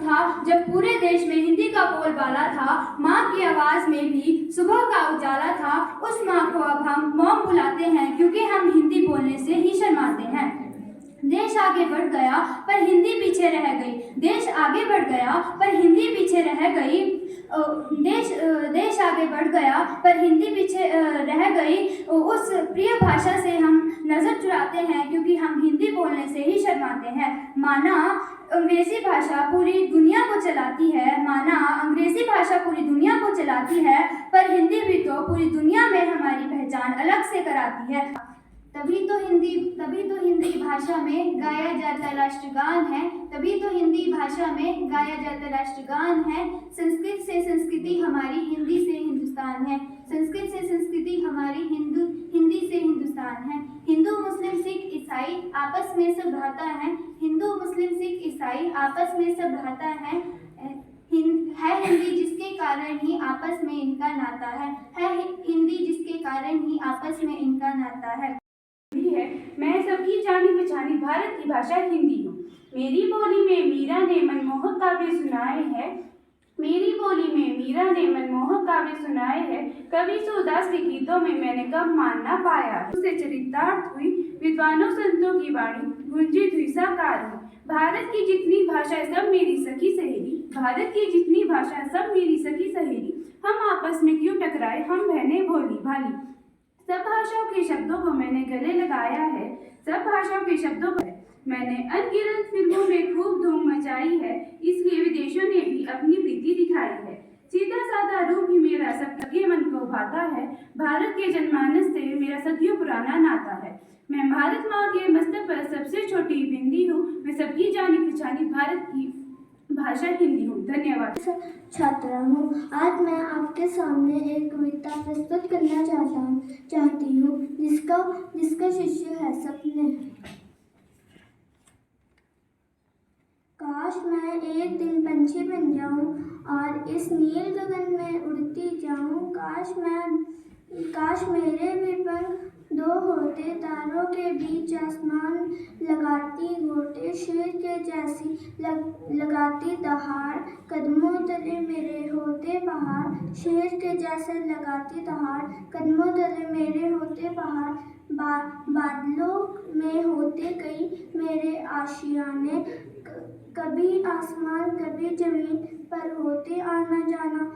था जब पूरे देश में हिंदी का बोलबाला था। माँ की आवाज़ में भी सुबह का उजाला था। उस माँ को अब हम मॉम बुलाते हैं क्योंकि हम हिंदी बोलने से ही शर्माते हैं। देश आगे बढ़ गया पर हिंदी पीछे रह गई। देश आगे बढ़ गया पर हिंदी पीछे रह गई। देश आगे बढ़ गया पर हिंदी पीछे रह गई। उस प्रिय भाषा से हम नज़र चुराते हैं क्योंकि हम हिंदी बोलने से ही शर्माते हैं। माना अंग्रेज़ी भाषा पूरी दुनिया को चलाती है। माना अंग्रेज़ी भाषा पूरी दुनिया को चलाती है, पर हिंदी भी तो पूरी दुनिया में हमारी पहचान अलग से कराती है। तभी तो हिंदी भाषा में गाया जाता राष्ट्रगान है। तभी तो हिंदी भाषा में गाया जाता राष्ट्रगान है। संस्कृत से संस्कृति हमारी, हिंदी से हिंदुस्तान है। संस्कृत से संस्कृति हमारी, हिंदी से हिंदुस्तान है। हिंदू मुस्लिम सिख ईसाई आपस में सब रहता है। हिंदू मुस्लिम सिख ईसाई आपस में सब रहता है। हिंदी जिसके कारण ही आपस में इनका नाता है हिंदी जिसके कारण ही आपस में इनका नाता है। मैं सबकी जानी पहचानी भारत की भाषा हिंदी हूँ। मेरी बोली में मीरा ने मनमोहक काव्य सुनाए हैं। मेरी बोली में मीरा ने मनमोहक काव्य सुनाए हैं। कवि सूरदास के गीतों में मैंने कब मानना पाया है। उससे चरितार्थ हुई विद्वानों संतों की वाणी, गुंजित हुई साकार हुई। भारत की जितनी भाषा सब मेरी सखी सहेली, भारत की जितनी भाषा सब मेरी सखी सहेली। हम आपस में क्यों टकराए, हम बहनें भोली भाली। सब भाषाओं के शब्दों को मैंने गले लगाया है। सब भाषाओं के शब्दों को मैंने अनगिनत फिल्मों में खूब धूम मचाई है। इसलिए विदेशों ने भी अपनी प्रीति दिखाई है। सीधा साधा रूप ही मेरा सबके मन को भाता है। भारत के जनमानस से मेरा सदियों पुराना नाता है। मैं भारत माँ के मस्तक पर सबसे छोटी बिंदी हूँ। मैं सबकी जानी पहचानी भारत की भाषा हिंदी हूँ। धन्यवाद। छात्रा हूँ। आज मैं आपके सामने एक कविता प्रस्तुत करना चाहती हूँ जिसका शीर्षक है सपने। काश मैं एक दिन पंछी बन जाऊं और इस नील गगन में उड़ती जाऊं। काश मेरे भी पंख दो होते, तारों के बीच आसमान लगाती गोटे, शेर के जैसी लगाती दहाड़, कदमों तले मेरे होते पहाड़। शेर के जैसे लगाती दहाड़, कदमों तले मेरे होते पहाड़। बादलों में होते कई मेरे आशियाने, कभी आसमान कभी जमीन पर होते आना जाना।